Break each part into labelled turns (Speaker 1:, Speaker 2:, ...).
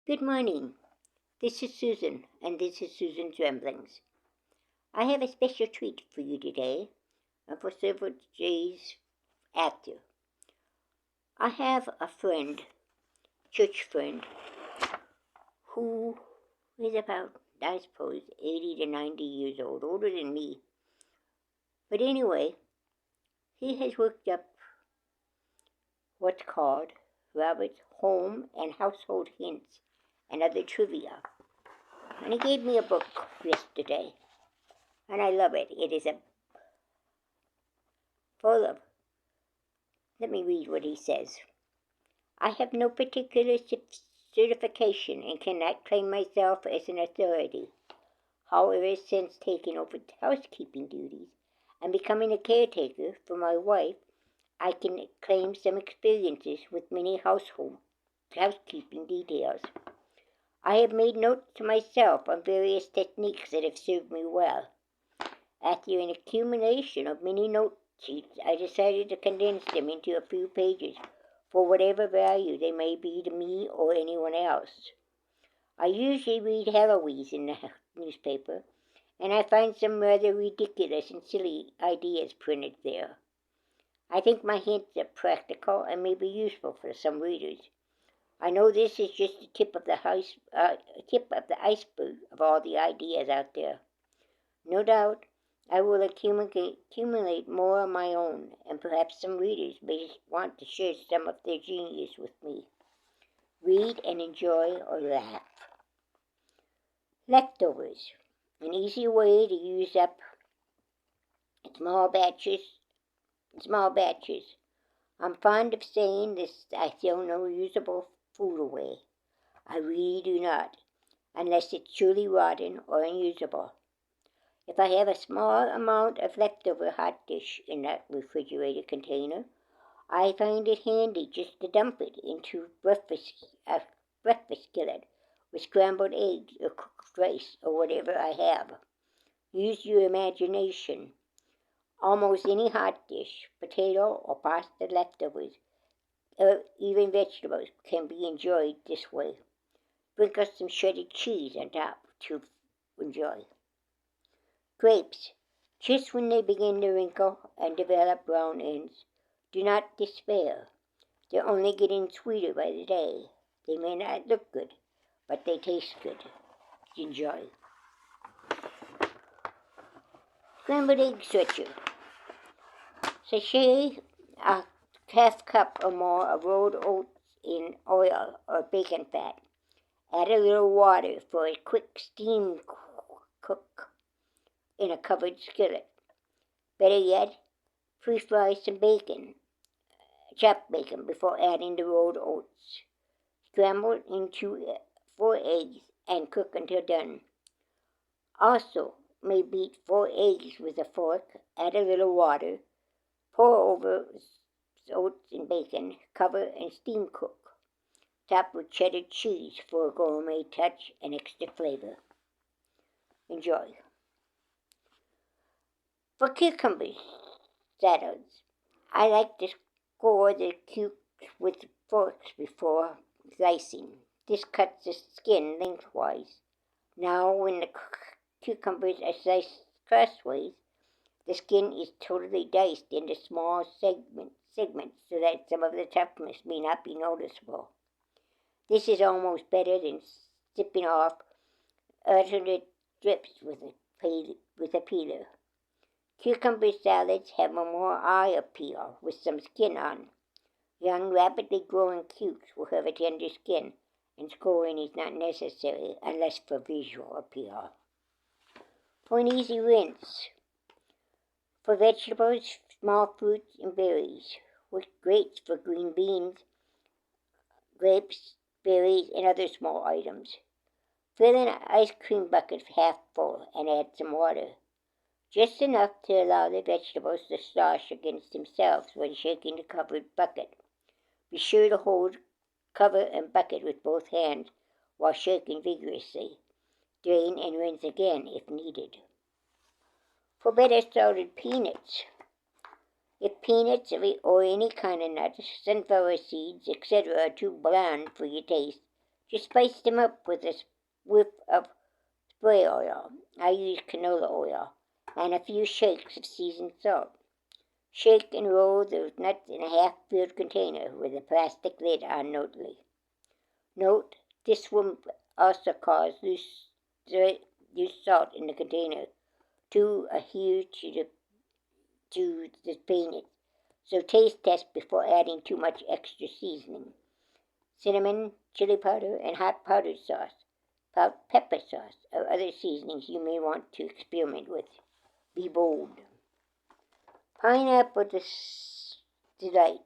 Speaker 1: Good morning. This is Susan, and this is Susan's Ramblings. I have a special treat for you today, and for several days after. I have a friend, church friend, who is about, I suppose, 80 to 90 years old, older than me. But anyway, he has worked up what's called Robert's Home and Household Hints and Other Trivia. And he gave me a book yesterday, and I love it. It is full of, let me read what he says. I have no particular certification and cannot claim myself as an authority. However, since taking over housekeeping duties and becoming a caretaker for my wife, I can claim some experiences with many housekeeping details. I have made notes to myself on various techniques that have served me well. After an accumulation of many note sheets, I decided to condense them into a few pages for whatever value they may be to me or anyone else. I usually read Heloise in the newspaper, and I find some rather ridiculous and silly ideas printed there. I think my hints are practical and may be useful for some readers. I know this is just the tip of the iceberg of all the ideas out there. No doubt I will accumulate more of my own, and perhaps some readers may want to share some of their genius with me. Read and enjoy or laugh. Leftovers. An easy way to use up small batches. I'm fond of saying this: I throw no usable food away. I really do not, unless it's truly rotten or unusable. If I have a small amount of leftover hot dish in that refrigerator container, I find it handy just to dump it into a breakfast skillet with scrambled eggs or cooked rice or whatever I have. Use your imagination. Almost any hot dish, potato or pasta leftovers, or even vegetables, can be enjoyed this way. Sprinkle some shredded cheese on top to enjoy. Grapes. Just when they begin to wrinkle and develop brown ends, do not despair. They're only getting sweeter by the day. They may not look good, but they taste good. Enjoy. Scrambled egg switcher. Sachet a half cup or more of rolled oats in oil or bacon fat. Add a little water for a quick steam cook in a covered skillet. Better yet, pre-fry some chopped bacon, before adding the rolled oats. Scramble into 4 eggs and cook until done. Also, may beat 4 eggs with a fork, add a little water, pour over oats and bacon, cover and steam cook. Top with cheddar cheese for a gourmet touch and extra flavor. Enjoy. For cucumber salads, I like to score the cubes with forks before slicing. This cuts the skin lengthwise. Now, when the cucumbers are sliced crossways, the skin is totally diced into small segments so that some of the toughness may not be noticeable. This is almost better than sipping off alternate strips with a peeler. Cucumber salads have a more eye appeal with some skin on. Young, rapidly growing cukes will have a tender skin, and scoring is not necessary unless for visual appeal. For an easy rinse. For vegetables, small fruits, and berries. Great for green beans, grapes, berries, and other small items. Fill an ice cream bucket half full and add some water. Just enough to allow the vegetables to slosh against themselves when shaking the covered bucket. Be sure to hold cover and bucket with both hands while shaking vigorously. Drain and rinse again if needed. For better salted peanuts. If peanuts or any kind of nuts, sunflower seeds, etc. are too bland for your taste, Just spice them up with a whiff of spray oil. I use canola oil and a few shakes of seasoned salt. Shake and roll those nuts in a half-filled container with a plastic lid on neatly. Note, this will also cause loose salt in the container to adhere to the painted. So taste test before adding too much extra seasoning. Cinnamon, chili powder, and hot powdered sauce, pepper sauce, or other seasonings you may want to experiment with. Be bold. Pineapple delight.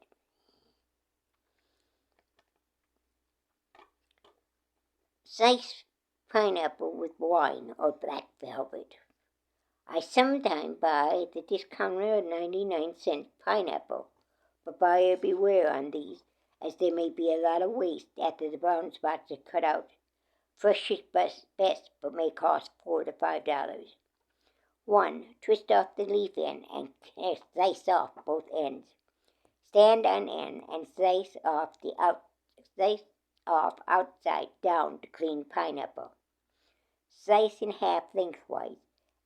Speaker 1: Slice pineapple with wine or black velvet. I sometimes buy the discounted 99-cent pineapple, but buyer beware on these, as there may be a lot of waste after the brown spots are cut out. Fresh is best, but may cost $4 to $5. 1. Twist off the leaf end and slice off both ends. Stand on end and slice off outside down to clean pineapple. Slice in half lengthwise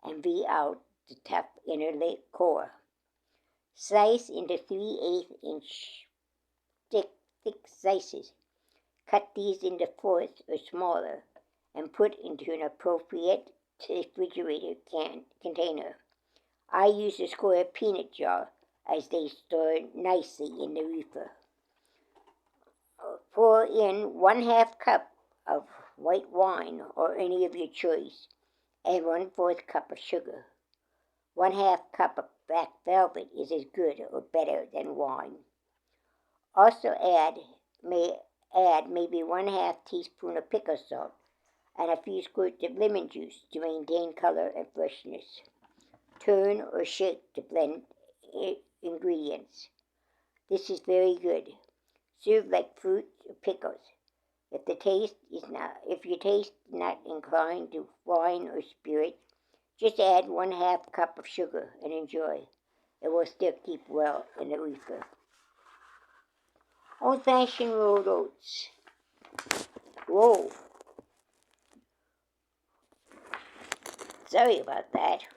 Speaker 1: and V out the tough inner core. Slice into 3/8-inch thick slices. Cut these into fourths or smaller and put into an appropriate refrigerator container. I use a square peanut jar as they store nicely in the reefer. Pour in 1/2 cup of white wine or any of your choice and 1/4 cup of sugar. 1/2 cup of black velvet is as good or better than wine. Also add maybe 1/2 teaspoon of pickle salt and a few squirts of lemon juice to maintain color and freshness. Turn or shake to blend ingredients. This is very good. Serve like fruit or pickles. If your taste is not inclined to wine or spirit, just add 1/2 cup of sugar and enjoy. It will still keep well in the reefer. Old-fashioned rolled oats. Whoa. Sorry about that.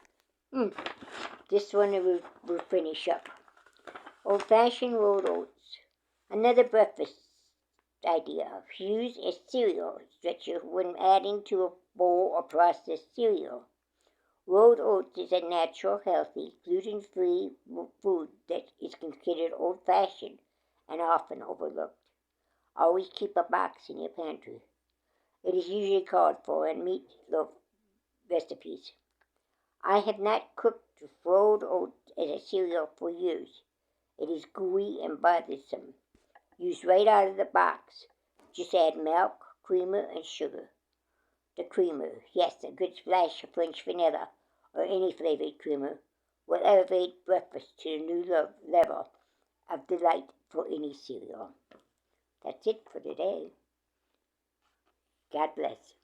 Speaker 1: This one we'll finish up. Old-fashioned rolled oats. Another breakfast idea. Use a cereal stretcher when adding to a bowl of processed cereal. Rolled oats is a natural, healthy, gluten-free food that is considered old-fashioned and often overlooked. Always keep a box in your pantry. It is usually called for in meatloaf recipes. I have not cooked rolled oats as a cereal for years. It is gooey and bothersome. Used right out of the box. Just add milk, creamer, and sugar. The creamer, yes, a good splash of French vanilla or any flavored creamer, will elevate breakfast to a new level of delight for any cereal. That's it for today. God bless.